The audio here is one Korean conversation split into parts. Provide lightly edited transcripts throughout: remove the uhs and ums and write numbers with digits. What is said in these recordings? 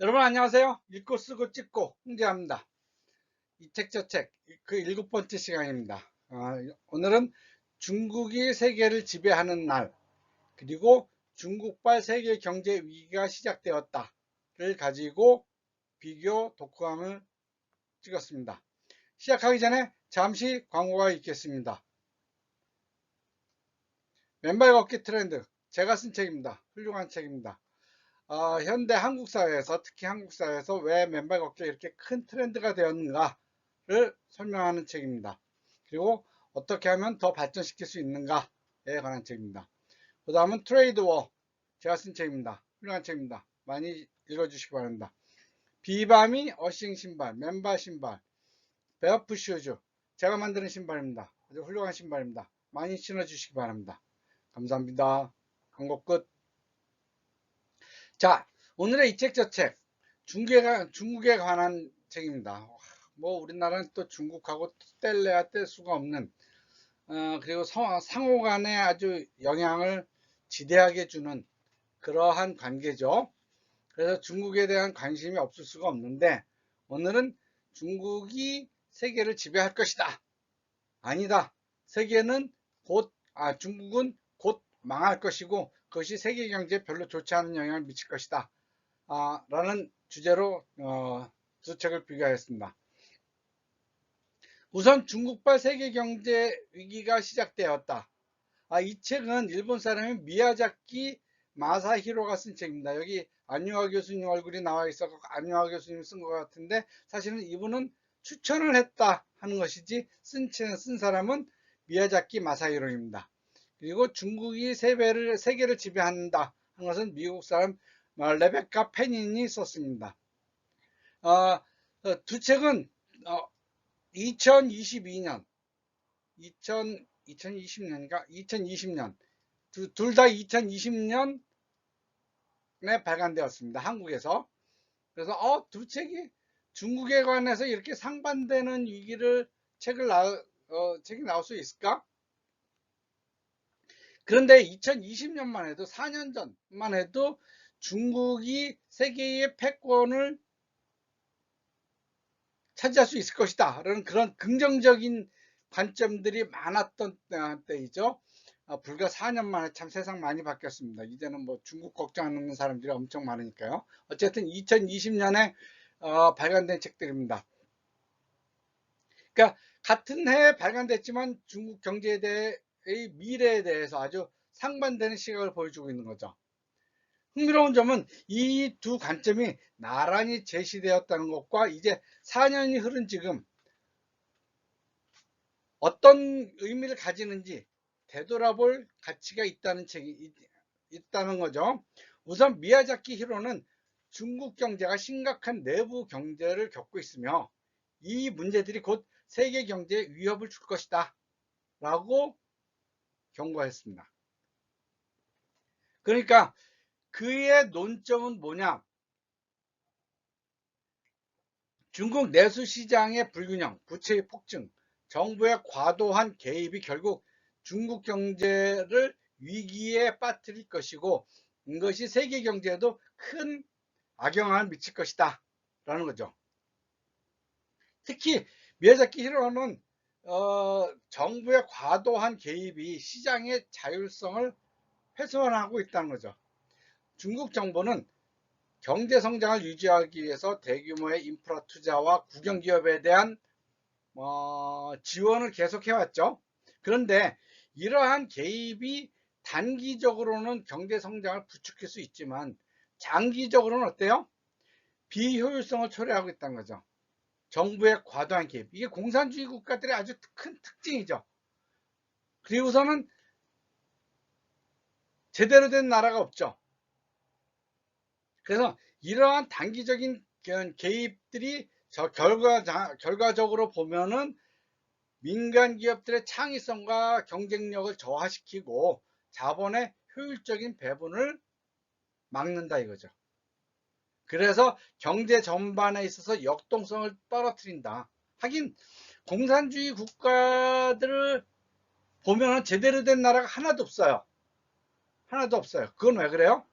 여러분 안녕하세요. 읽고 쓰고 찍고 홍제합니다. 이 책 저 책 그 7번째 시간입니다. 오늘은 중국이 세계를 지배하는 날 그리고 중국발 세계 경제 위기가 시작되었다를 가지고 비교 독후감을 찍었습니다. 시작하기 전에 잠시 광고가 있겠습니다. 맨발 걷기 트렌드 제가 쓴 책입니다. 훌륭한 책입니다. 현대 한국 사회에서 특히 한국 사회에서 왜 맨발 걷기가 이렇게 큰 트렌드가 되었는가를 설명하는 책입니다. 그리고 어떻게 하면 더 발전시킬 수 있는가에 관한 책입니다. 그 다음은 트레이드 워 제가 쓴 책입니다. 훌륭한 책입니다. 많이 읽어주시기 바랍니다. 비바미 어싱 신발, 맨발 신발, 베어풋 슈즈 제가 만드는 신발입니다. 아주 훌륭한 신발입니다. 많이 신어주시기 바랍니다. 감사합니다. 광고 끝. 자, 오늘의 이 책 저 책 중국에 관한 책입니다. 뭐 우리나라는 또 중국하고 뗄래야 뗄 수가 없는 그리고 상호 간에 아주 영향을 지대하게 주는 그러한 관계죠. 그래서 중국에 대한 관심이 없을 수가 없는데 오늘은 중국이 세계를 지배할 것이다. 아니다. 중국은 곧 망할 것이고 그것이 세계 경제에 별로 좋지 않은 영향을 미칠 것이다. 라는 주제로 두 책을 비교하였습니다. 우선 중국발 세계 경제 위기가 시작되었다. 이 책은 일본 사람인 미야자키 마사히로가 쓴 책입니다. 여기 안유아 교수님 얼굴이 나와 있어서 안유아 교수님 쓴 것 같은데 사실은 이분은 추천을 했다 하는 것이지 쓴 사람은 미야자키 마사히로입니다. 그리고 중국이 세계를 지배한다 하는 것은 미국 사람 레베카 페닌이 썼습니다. 두 책은 2022년 2020년인가 2020년 둘 다 2020년에 발간되었습니다. 한국에서. 그래서 두 책이 중국에 관해서 이렇게 상반되는 위기를 책이 나올 수 있을까? 그런데 2020년만 해도 4년 전만 해도 중국이 세계의 패권을 차지할 수 있을 것이다 라는 그런 긍정적인 관점들이 많았던 때이죠. 불과 4년 만에 참 세상 많이 바뀌었습니다. 이제는 뭐 중국 걱정하는 사람들이 엄청 많으니까요. 어쨌든 2020년에 발간된 책들입니다. 그러니까 같은 해에 발간됐지만 중국 경제에 대해의 미래에 대해서 아주 상반되는 시각을 보여주고 있는 거죠. 흥미로운 점은 이 두 관점이 나란히 제시되었다는 것과 이제 4년이 흐른 지금 어떤 의미를 가지는지 되돌아볼 가치가 있다는 있다는 거죠. 우선 미야자키 히로는 중국 경제가 심각한 내부 경제를 겪고 있으며 이 문제들이 곧 세계 경제에 위협을 줄 것이다 라고 경고했습니다. 그러니까 그의 논점은 뭐냐? 중국 내수시장의 불균형, 부채의 폭증, 정부의 과도한 개입이 결국 중국 경제를 위기에 빠뜨릴 것이고 이것이 세계 경제에도 큰 악영향을 미칠 것이다 라는 거죠. 특히 미야자키 히로는 정부의 과도한 개입이 시장의 자율성을 훼손하고 있다는 거죠. 중국 정부는 경제 성장을 유지하기 위해서 대규모의 인프라 투자와 국영기업에 대한 지원을 계속해왔죠. 그런데 이러한 개입이 단기적으로는 경제 성장을 부추길 수 있지만 장기적으로는 어때요? 비효율성을 초래하고 있다는 거죠. 정부의 과도한 개입. 이게 공산주의 국가들의 아주 큰 특징이죠. 그리고서는 제대로 된 나라가 없죠. 그래서 이러한 단기적인 개입들이 결과적으로 보면은 민간 기업들의 창의성과 경쟁력을 저하시키고 자본의 효율적인 배분을 막는다 이거죠. 그래서 경제 전반에 있어서 역동성을 떨어뜨린다. 하긴 공산주의 국가들을 보면 제대로 된 나라가 하나도 없어요. 하나도 없어요. 그건 왜 그래요?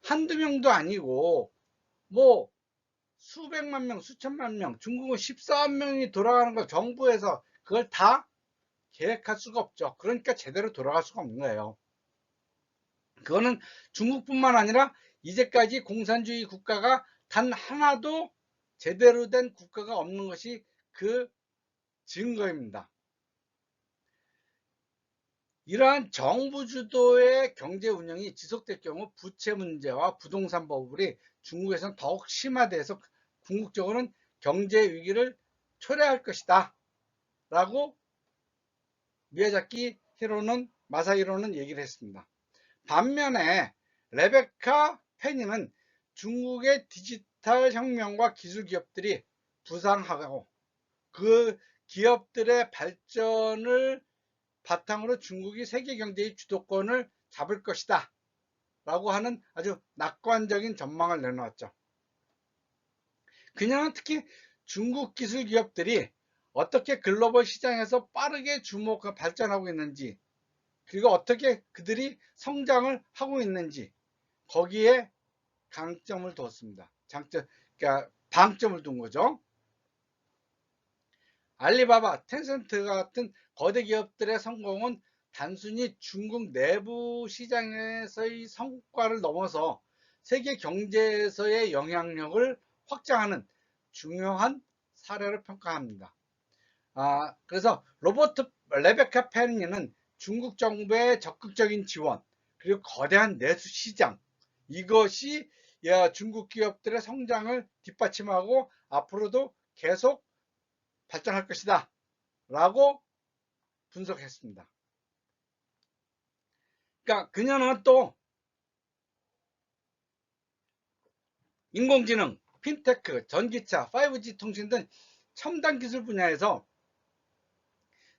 한두 명도 아니고 뭐 수백만 명, 수천만 명, 중국은 14만 명이 돌아가는 걸 정부에서 그걸 다 계획할 수가 없죠. 그러니까 제대로 돌아갈 수가 없는 거예요. 그거는 중국뿐만 아니라 이제까지 공산주의 국가가 단 하나도 제대로 된 국가가 없는 것이 그 증거입니다. 이러한 정부 주도의 경제 운영이 지속될 경우 부채 문제와 부동산 버블이 중국에서는 더욱 심화돼서 궁극적으로는 경제 위기를 초래할 것이다 라고 미야자키 마사히로는 얘기를 했습니다. 반면에 레베카 페니는 중국의 디지털 혁명과 기술 기업들이 부상하고 그 기업들의 발전을 바탕으로 중국이 세계 경제의 주도권을 잡을 것이다 라고 하는 아주 낙관적인 전망을 내놓았죠. 그녀는 특히 중국 기술 기업들이 어떻게 글로벌 시장에서 빠르게 발전하고 있는지, 그리고 어떻게 그들이 성장을 하고 있는지 거기에 강점을 뒀습니다. 그러니까 방점을 둔 거죠. 알리바바, 텐센트 같은 거대 기업들의 성공은 단순히 중국 내부 시장에서의 성과를 넘어서 세계 경제에서의 영향력을 확장하는 중요한 사례로 평가합니다. 그래서 레베카 페니는 중국 정부의 적극적인 지원, 그리고 거대한 내수 시장, 이것이 중국 기업들의 성장을 뒷받침하고 앞으로도 계속 발전할 것이다 라고 분석했습니다. 그러니까 그녀는 또 인공지능, 핀테크, 전기차, 5G 통신 등 첨단 기술 분야에서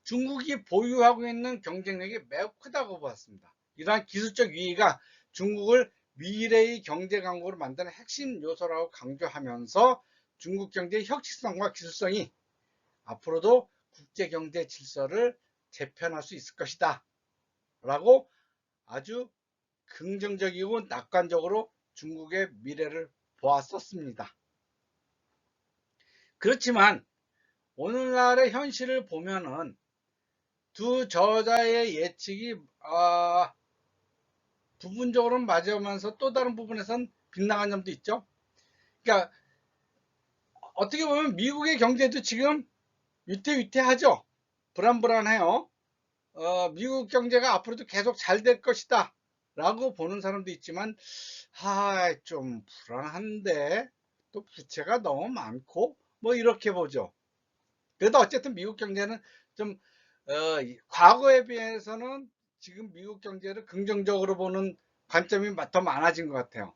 중국이 보유하고 있는 경쟁력이 매우 크다고 보았습니다. 이러한 기술적 위기가 중국을 미래의 경제 강국으로 만드는 핵심 요소라고 강조하면서 중국 경제의 혁신성과 기술성이 앞으로도 국제 경제 질서를 재편할 수 있을 것이다 라고 아주 긍정적이고 낙관적으로 중국의 미래를 보았었습니다. 그렇지만 오늘날의 현실을 보면은 두 저자의 예측이 부분적으로는 맞으면서 또 다른 부분에선 빗나간 점도 있죠. 그러니까 어떻게 보면 미국의 경제도 지금 위태위태하죠. 불안불안해요. 미국 경제가 앞으로도 계속 잘 될 것이다 라고 보는 사람도 있지만 좀 불안한데 또 부채가 너무 많고 뭐 이렇게 보죠. 그래도 어쨌든 미국 경제는 좀 과거에 비해서는 지금 미국 경제를 긍정적으로 보는 관점이 더 많아진 것 같아요.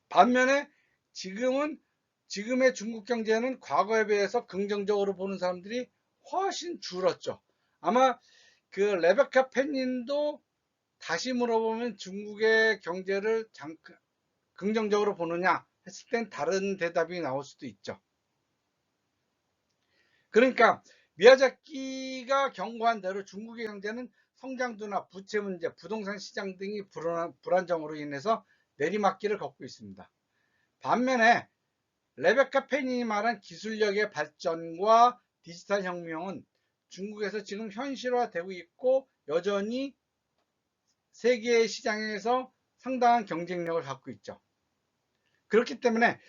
반면에 지금의 중국 경제는 과거에 비해서 긍정적으로 보는 사람들이 훨씬 줄었죠. 아마 그 레베카 펜님도 다시 물어보면 중국의 경제를 긍정적으로 보느냐 했을 땐 다른 대답이 나올 수도 있죠. 그러니까 미야자키가 경고한 대로 중국의 경제는 성장도나 부채 문제, 부동산 시장 등이 불안정으로 인해서 내리막길을 걷고 있습니다. 반면에 레베카 페닌이 말한 기술력의 발전과 디지털 혁명은 중국에서 지금 현실화되고 있고 여전히 세계 시장에서 상당한 경쟁력을 갖고 있죠. 그렇기 때문에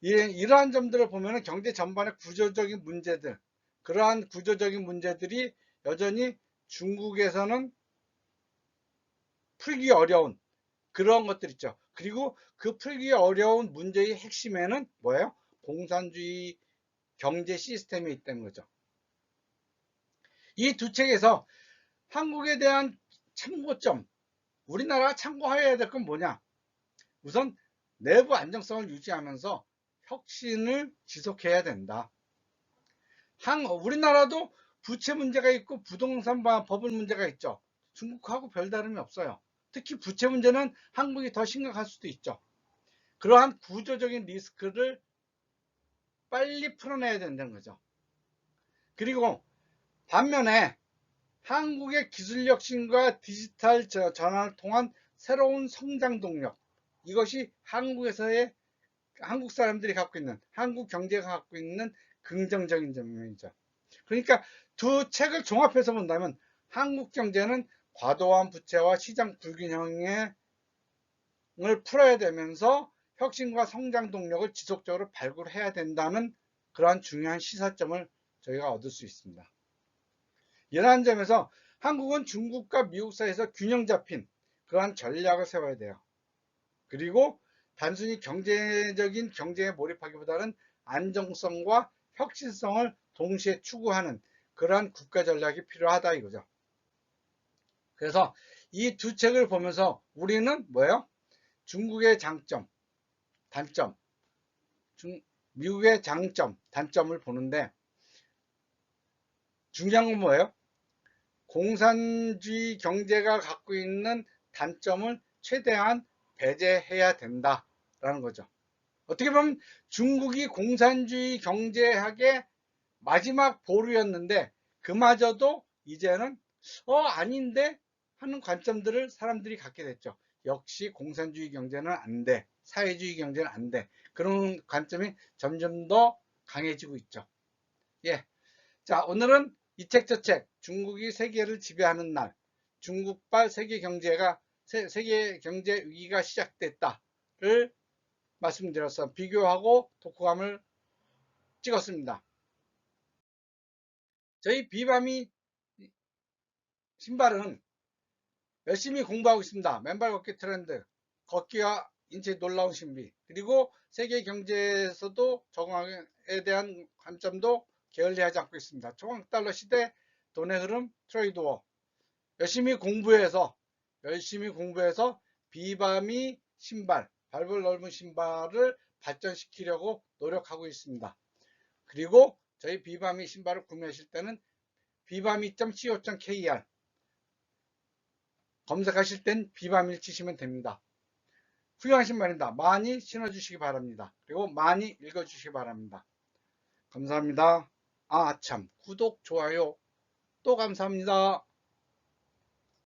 이러한 점들을 보면 경제 전반의 구조적인 문제들, 그러한 구조적인 문제들이 여전히 중국에서는 풀기 어려운 그런 것들 있죠. 그리고 그 풀기 어려운 문제의 핵심에는 뭐예요? 공산주의 경제 시스템이 있다는 거죠. 이 두 책에서 한국에 대한 참고점, 우리나라가 참고해야 될 건 뭐냐? 우선 내부 안정성을 유지하면서 혁신을 지속해야 된다. 우리나라도 부채 문제가 있고 부동산 버블 문제가 있죠. 중국하고 별다름이 없어요. 특히 부채 문제는 한국이 더 심각할 수도 있죠. 그러한 구조적인 리스크를 빨리 풀어내야 된다는 거죠. 그리고 반면에 한국의 기술 혁신과 디지털 전환을 통한 새로운 성장 동력, 이것이 한국에서의 한국 사람들이 갖고 있는, 한국 경제가 갖고 있는 긍정적인 점이죠. 그러니까 두 책을 종합해서 본다면 한국 경제는 과도한 부채와 시장 불균형을 풀어야 되면서 혁신과 성장 동력을 지속적으로 발굴해야 된다는 그러한 중요한 시사점을 저희가 얻을 수 있습니다. 이러한 점에서 한국은 중국과 미국 사이에서 균형 잡힌 그러한 전략을 세워야 돼요. 그리고 단순히 경제적인 경쟁에 몰입하기보다는 안정성과 혁신성을 동시에 추구하는 그러한 국가 전략이 필요하다 이거죠. 그래서 이 두 책을 보면서 우리는 뭐예요? 중국의 장점, 단점, 미국의 장점, 단점을 보는데 중요한 건 뭐예요? 공산주의 경제가 갖고 있는 단점을 최대한 배제해야 된다라는 거죠. 어떻게 보면 중국이 공산주의 경제학의 마지막 보루였는데 그마저도 이제는 아닌데 하는 관점들을 사람들이 갖게 됐죠. 역시 공산주의 경제는 안 돼. 사회주의 경제는 안 돼. 그런 관점이 점점 더 강해지고 있죠. 예. 자, 오늘은 이 책 저 책, 중국이 세계를 지배하는 날, 중국발 세계 경제 위기가 시작됐다를 말씀드려서 비교하고 독후감을 찍었습니다. 저희 비바미 신발은 열심히 공부하고 있습니다. 맨발 걷기 트렌드, 걷기와 인체 놀라운 신비, 그리고 세계 경제에서도 적응에 대한 관점도 게을리하지 않고 있습니다. 초강달러 시대 돈의 흐름 트레이드워 열심히 공부해서 비바미 신발, 발볼 넓은 신발을 발전시키려고 노력하고 있습니다. 그리고 저희 비바미 신발을 구매하실 때는 비바미.co.kr 검색하실 땐 비바미를 치시면 됩니다. 훌륭한 신발입니다. 많이 신어주시기 바랍니다. 그리고 많이 읽어주시기 바랍니다. 감사합니다. 아, 참. 구독, 좋아요 또 감사합니다.